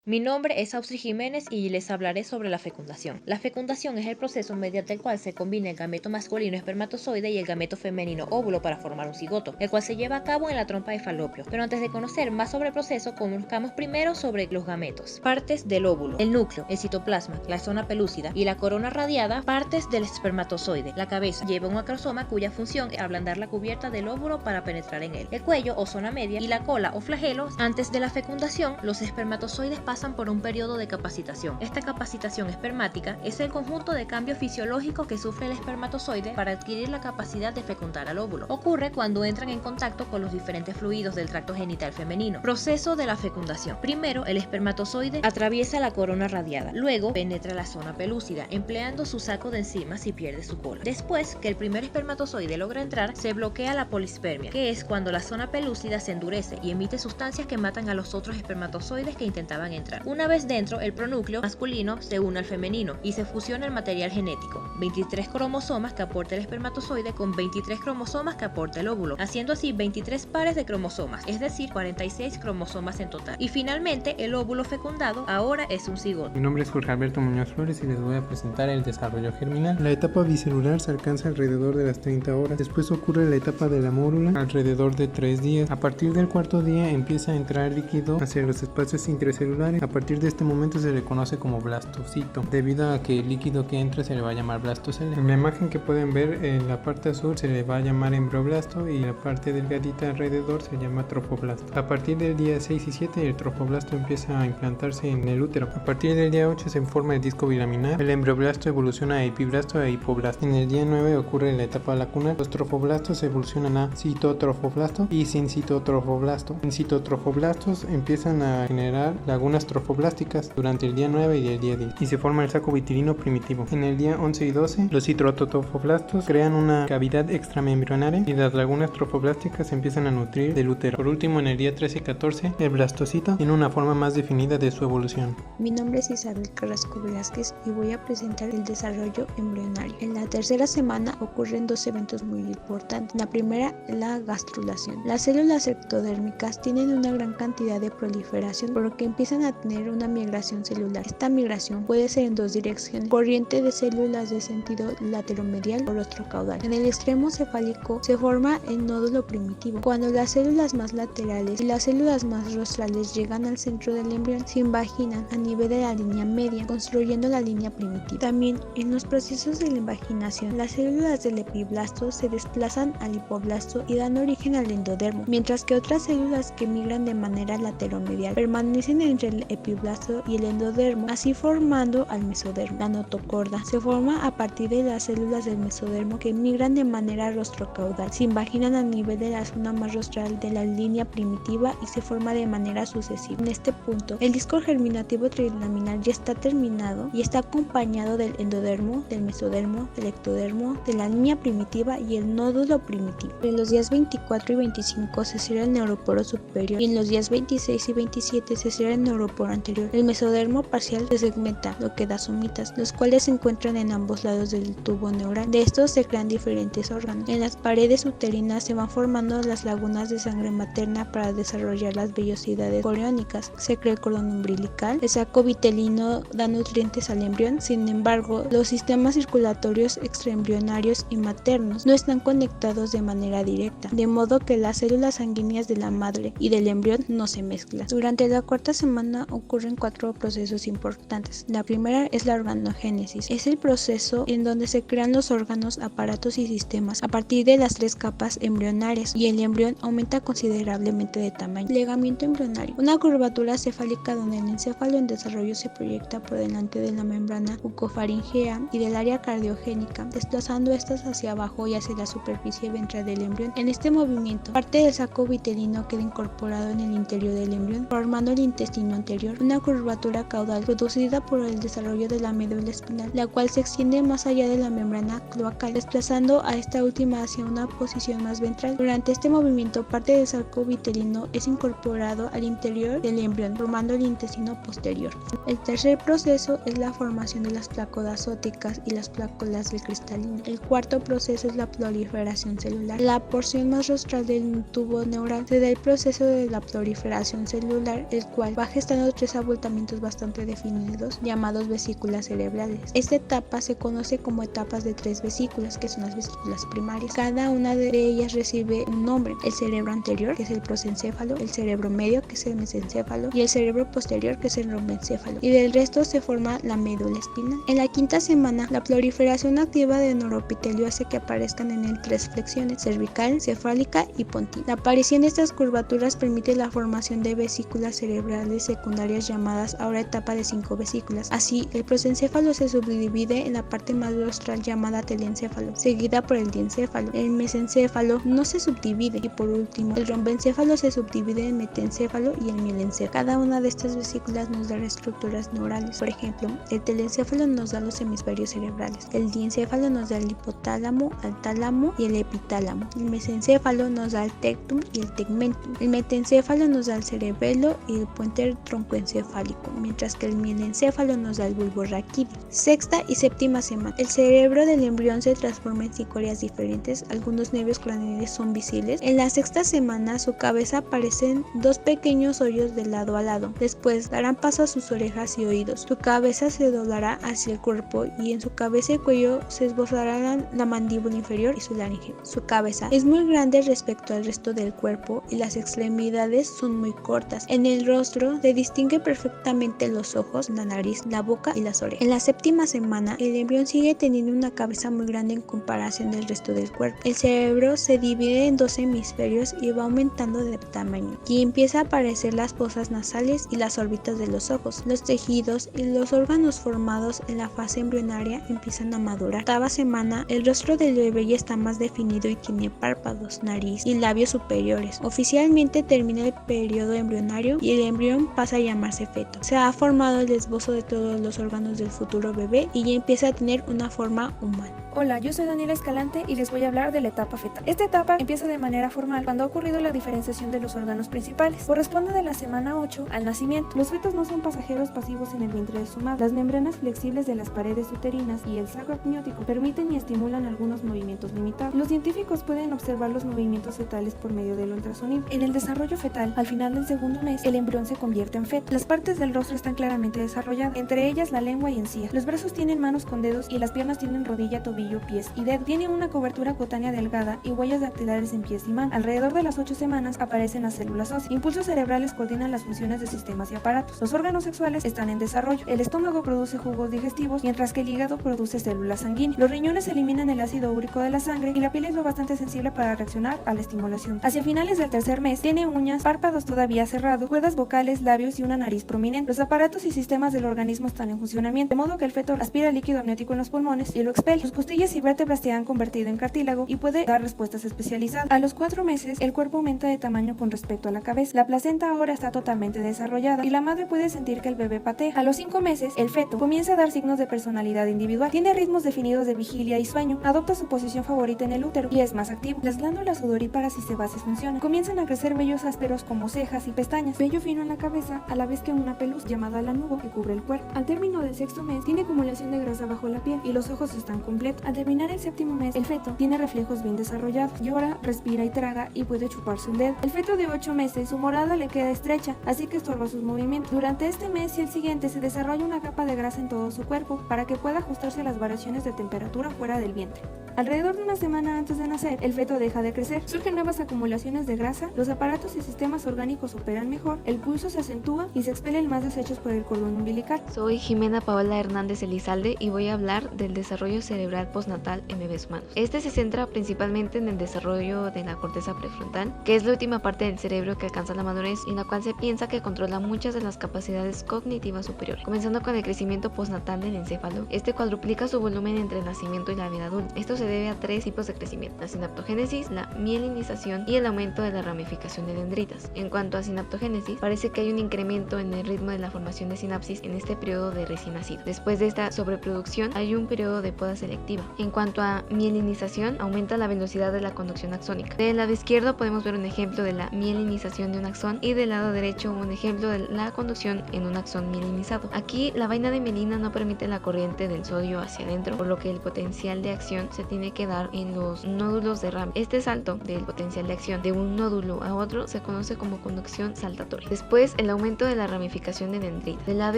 Mi nombre es Austri Jiménez y les hablaré sobre la fecundación. La fecundación es el proceso mediante el cual se combina el gameto masculino espermatozoide y el gameto femenino óvulo para formar un cigoto, el cual se lleva a cabo en la trompa de falopio. Pero antes de conocer más sobre el proceso, conozcamos primero sobre los gametos. Partes del óvulo: el núcleo, el citoplasma, la zona pelúcida y la corona radiada. Partes del espermatozoide: la cabeza lleva un acrosoma cuya función es ablandar la cubierta del óvulo para penetrar en él. El cuello o zona media y la cola o flagelo. Antes de la fecundación, los espermatozoides pasan por un periodo de capacitación. Esta capacitación espermática es el conjunto de cambios fisiológicos que sufre el espermatozoide para adquirir la capacidad de fecundar al óvulo. Ocurre cuando entran en contacto con los diferentes fluidos del tracto genital femenino. Proceso de la fecundación. Primero, el espermatozoide atraviesa la corona radiada. Luego, penetra la zona pelúcida, empleando su saco de enzimas y pierde su cola. Después que el primer espermatozoide logra entrar, se bloquea la polispermia, que es cuando la zona pelúcida se endurece y emite sustancias que matan a los otros espermatozoides que intentaban entrar. Una vez dentro, el pronúcleo masculino se une al femenino y se fusiona el material genético, 23 cromosomas que aporta el espermatozoide con 23 cromosomas que aporta el óvulo, haciendo así 23 pares de cromosomas, es decir, 46 cromosomas en total. Y finalmente, el óvulo fecundado ahora es un cigoto. Mi nombre es Jorge Alberto Muñoz Flores y les voy a presentar el desarrollo germinal. La etapa bicelular se alcanza alrededor de las 30 horas. Después ocurre la etapa de la mórula alrededor de 3 días. A partir del cuarto día empieza a entrar líquido hacia los espacios intracelulares. A partir de este momento se le conoce como blastocito, debido a que el líquido que entra se le va a llamar blastocele. En la imagen que pueden ver, en la parte azul se le va a llamar embrioblasto y la parte delgadita alrededor se llama trofoblasto. A partir del día 6 y 7 el trofoblasto empieza a implantarse en el útero. A partir del día 8 se forma el disco bilaminar. El embrioblasto evoluciona a epiblasto e hipoblasto. En el día 9 ocurre la etapa lacunar. Los trofoblastos evolucionan a citotrofoblasto y sincitotrofoblasto. En citotrofoblastos empiezan a generar lagunas trofoblásticas durante el día 9 y el día 10 y se forma el saco vitrino primitivo. En el día 11 y 12 los citrotrofoblastos crean una cavidad extramembranaria y las lagunas trofoblásticas se empiezan a nutrir del útero. Por último, en el día 13 y 14 el blastocito tiene una forma más definida de su evolución. Mi nombre es Isabel Carrasco Velázquez y voy a presentar el desarrollo embrionario. En la tercera semana ocurren dos eventos muy importantes. La primera, la gastrulación. Las células ectodérmicas tienen una gran cantidad de proliferación, por lo que empiezan a tener una migración celular. Esta migración puede ser en dos direcciones: corriente de células de sentido lateromedial o rostrocaudal. En el extremo cefálico se forma el nódulo primitivo. Cuando las células más laterales y las células más rostrales llegan al centro del embrión, se invaginan a nivel de la línea media, construyendo la línea primitiva. También en los procesos de la invaginación, las células del epiblasto se desplazan al hipoblasto y dan origen al endodermo, mientras que otras células que migran de manera lateromedial permanecen entre el epiblasto y el endodermo, así formando al mesodermo. La notocorda se forma a partir de las células del mesodermo que migran de manera rostrocaudal, se invaginan a nivel de la zona más rostral de la línea primitiva y se forma de manera sucesiva. En este punto, el disco germinativo trilaminar ya está terminado y está acompañado del endodermo, del mesodermo, del ectodermo, de la línea primitiva y el nódulo primitivo. En los días 24 y 25 se cierra el neuroporo superior y en los días 26 y 27 se cierra el neuroporo anterior. El mesodermo parcial se segmenta, lo que da somitas, los cuales se encuentran en ambos lados del tubo neural. De estos se crean diferentes órganos. En las paredes uterinas se van formando las lagunas de sangre materna para desarrollar las vellosidades coriónicas. Se crea el cordón umbilical. El saco vitelino da nutrientes al embrión. Sin embargo, los sistemas circulatorios extraembrionarios y maternos no están conectados de manera directa, de modo que las células sanguíneas de la madre y del embrión no se mezclan. Durante la cuarta semana ocurren 4 procesos importantes. La primera es la organogénesis. Es el proceso en donde se crean los órganos, aparatos y sistemas a partir de las 3 capas embrionarias y el embrión aumenta considerablemente de tamaño. Plegamiento embrionario. Una curvatura cefálica donde el encéfalo en desarrollo se proyecta por delante de la membrana bucofaringea y del área cardiogénica, desplazando estas hacia abajo y hacia la superficie ventral del embrión. En este movimiento, parte del saco vitelino queda incorporado en el interior del embrión, formando el intestino anterior, una curvatura caudal producida por el desarrollo de la médula espinal, la cual se extiende más allá de la membrana cloacal, desplazando a esta última hacia una posición más ventral. Durante este movimiento, parte del saco vitelino es incorporado al interior del embrión, formando el intestino posterior. El tercer proceso es la formación de las placodas óticas y las placodas del cristalino. El cuarto proceso es la proliferación celular. La porción más rostral del tubo neural se da el proceso de la proliferación celular, el cual baja esta mostrando 3 abultamientos bastante definidos llamados vesículas cerebrales. Esta etapa se conoce como etapas de 3 vesículas, que son las vesículas primarias. Cada una de ellas recibe un nombre: el cerebro anterior, que es el prosencéfalo, el cerebro medio, que es el mesencéfalo, y el cerebro posterior, que es el rombencéfalo, y del resto se forma la médula espinal. En la quinta semana, la proliferación activa de neuroepitelio hace que aparezcan en él 3 flexiones: cervical, cefálica y pontil. La aparición de estas curvaturas permite la formación de vesículas cerebrales secundarias llamadas ahora etapa de 5 vesículas. Así, el prosencéfalo se subdivide en la parte más rostral llamada telencéfalo, seguida por el diencéfalo. El mesencéfalo no se subdivide, y por último, el rombencéfalo se subdivide en metencéfalo y el mielencéfalo. Cada una de estas vesículas nos da estructuras neurales. Por ejemplo, el telencéfalo nos da los hemisferios cerebrales, el diencéfalo nos da el hipotálamo, el tálamo y el epitálamo. El mesencéfalo nos da el tectum y el tegmentum. El metencéfalo nos da el cerebelo y el puente troncoencefálico, mientras que el mielencéfalo nos da el bulbo raquídeo. Sexta y séptima semana. El cerebro del embrión se transforma en 5 áreas diferentes. Algunos nervios craneales son visibles. En la sexta semana, su cabeza aparecen 2 pequeños hoyos de lado a lado. Después darán paso a sus orejas y oídos. Su cabeza se doblará hacia el cuerpo y en su cabeza y cuello se esbozará la mandíbula inferior y su laringe. Su cabeza es muy grande respecto al resto del cuerpo y las extremidades son muy cortas. En el rostro se distingue perfectamente los ojos, la nariz, la boca y las orejas. En la séptima semana, el embrión sigue teniendo una cabeza muy grande en comparación del resto del cuerpo. El cerebro se divide en 2 hemisferios y va aumentando de tamaño, y empieza a aparecer las fosas nasales y las órbitas de los ojos. Los tejidos y los órganos formados en la fase embrionaria empiezan a madurar. Octava semana, el rostro del bebé ya está más definido y tiene párpados, nariz y labios superiores. Oficialmente termina el periodo embrionario y el embrión pasa a llamarse feto. Se ha formado el esbozo de todos los órganos del futuro bebé y ya empieza a tener una forma humana. Hola, yo soy Daniela Escalante y les voy a hablar de la etapa fetal. Esta etapa empieza de manera formal cuando ha ocurrido la diferenciación de los órganos principales. Corresponde de la semana 8 al nacimiento. Los fetos no son pasajeros pasivos en el vientre de su madre. Las membranas flexibles de las paredes uterinas y el saco amniótico permiten y estimulan algunos movimientos limitados. Los científicos pueden observar los movimientos fetales por medio del ultrasonido. En el desarrollo fetal, al final del segundo mes, el embrión se convierte en feto. Las partes del rostro están claramente desarrolladas, entre ellas la lengua y encía. Los brazos tienen manos con dedos y las piernas tienen rodilla, tobillo, pies y dedo. Tiene una cobertura cutánea delgada y huellas dactilares en pies y manos. Alrededor de las 8 semanas aparecen las células óseas. Impulsos cerebrales coordinan las funciones de sistemas y aparatos. Los órganos sexuales están en desarrollo. El estómago produce jugos digestivos, mientras que el hígado produce células sanguíneas. Los riñones eliminan el ácido úrico de la sangre y la piel es lo bastante sensible para reaccionar a la estimulación. Hacia finales del tercer mes, tiene uñas, párpados todavía cerrados, cuerdas vocales, labios y una nariz prominente. Los aparatos y sistemas del organismo están en funcionamiento, de modo que el feto aspira líquido amniótico en los pulmones y lo expele. Sus costillas y vértebras se han convertido en cartílago y puede dar respuestas especializadas. A los 4 meses, el cuerpo aumenta de tamaño con respecto a la cabeza. La placenta ahora está totalmente desarrollada y la madre puede sentir que el bebé patea. A los 5 meses, el feto comienza a dar signos de personalidad individual. Tiene ritmos definidos de vigilia y sueño. Adopta su posición favorita en el útero y es más activo. Las glándulas sudoríparas y sebáceas funcionan. Comienzan a crecer vellos ásperos como cejas y pestañas. Vello fino en la cabeza, a la vez que una pelusa llamada lanugo que cubre el cuerpo. Al término del 6º mes, tiene acumulación de grasa bajo la piel y los ojos están completos. Al terminar el 7º mes, el feto tiene reflejos bien desarrollados. Llora, respira y traga y puede chuparse un dedo. El feto de 8 meses, su morada le queda estrecha, así que estorba sus movimientos. Durante este mes y el siguiente se desarrolla una capa de grasa en todo su cuerpo para que pueda ajustarse a las variaciones de temperatura fuera del vientre. Alrededor de una semana antes de nacer, el feto deja de crecer, surgen nuevas acumulaciones de grasa, los aparatos y sistemas orgánicos operan mejor, el pulso se acentúa y se expelen más desechos por el cordón umbilical. Soy Jimena Paola Hernández Elizalde y voy a hablar del desarrollo cerebral postnatal en bebés humanos. Este se centra principalmente en el desarrollo de la corteza prefrontal, que es la última parte del cerebro que alcanza la madurez y en la cual se piensa que controla muchas de las capacidades cognitivas superiores. Comenzando con el crecimiento postnatal del encéfalo, este cuadruplica su volumen entre el nacimiento y la vida adulta. Esto se debe a 3 tipos de crecimiento: la sinaptogénesis, la mielinización y el aumento de la ramificación de dendritas. En cuanto a sinaptogénesis, parece que hay un incremento en el ritmo de la formación de sinapsis en este periodo de recién nacido. Después de esta sobreproducción hay un periodo de poda selectiva, izquierdo. En cuanto a mielinización, aumenta la velocidad de la conducción axónica. Del lado izquierdo podemos ver un ejemplo de la mielinización de un axón y del lado derecho un ejemplo de la conducción en un axón mielinizado. Aquí la vaina de mielina no permite la corriente del sodio hacia adentro, por lo que el potencial de acción se tiene que dar en los nódulos de RAM. Este salto del potencial de acción de un nódulo a otro se conoce como conducción saltatoria. Después, el aumento de la ramificación de dendrita. Del lado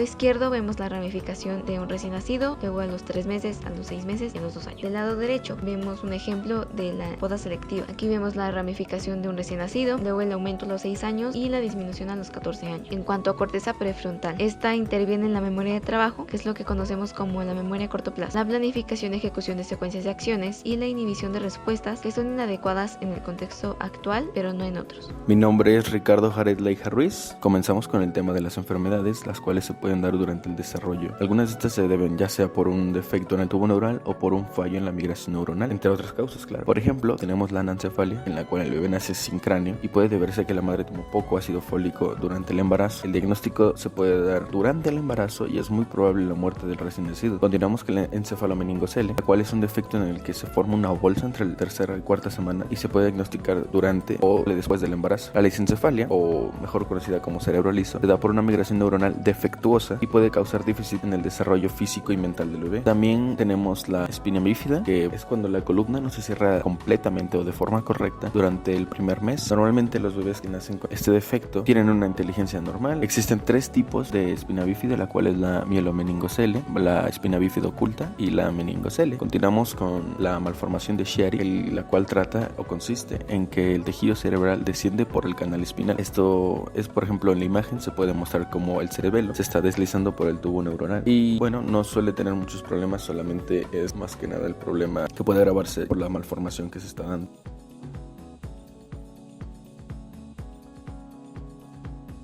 izquierdo vemos la ramificación de un recién nacido, luego a los 3 meses, a los 6 meses y a los 2 años. Del lado derecho vemos un ejemplo de la poda selectiva. Aquí vemos la ramificación de un recién nacido, luego el aumento a los 6 años y la disminución a los 14 años. En cuanto a corteza prefrontal, esta interviene en la memoria de trabajo, que es lo que conocemos como la memoria a corto plazo, la planificación y ejecución de secuencias de acciones y la inhibición de respuestas que son inadecuadas en el contexto actual, pero no en otros. Mi nombre es Ricardo Jared Leija Ruiz. Comenzamos con el tema de las enfermedades, las cuales se pueden dar durante el desarrollo. Algunas de estas se deben ya sea por un defecto en el tubo neural o por un fallo en la migración neuronal, entre otras causas, claro. Por ejemplo, tenemos la anencefalia, en la cual el bebé nace sin cráneo y puede deberse a que la madre tomó poco ácido fólico durante el embarazo. El diagnóstico se puede dar durante el embarazo y es muy probable la muerte del recién nacido. Continuamos con la encefalomeningocele, la cual es un defecto en el que se forma una bolsa entre la tercera y cuarta semana y se puede diagnosticar durante o después del embarazo. La lisencefalia, o mejor conocida como cerebro liso, se da por una migración neuronal defectuosa y puede causar déficit en el desarrollo físico y mental del bebé. También tenemos la espina bífida, que es cuando la columna no se cierra completamente o de forma correcta durante el primer mes. Normalmente los bebés que nacen con este defecto tienen una inteligencia normal. Existen 3 tipos de espina bífida, la cual es la mielomeningocele, la espina bífida oculta y la meningocele. Continuamos con la malformación de Chiari, la cual trata o consiste en que el tejido cerebral desciende por el canal espinal. Esto es, por ejemplo, en la imagen se puede mostrar como el cerebelo se está deslizando por el tubo neuronal y bueno, no suele tener muchos problemas, solamente es más que nada el problema que puede agravarse por la malformación que se está dando.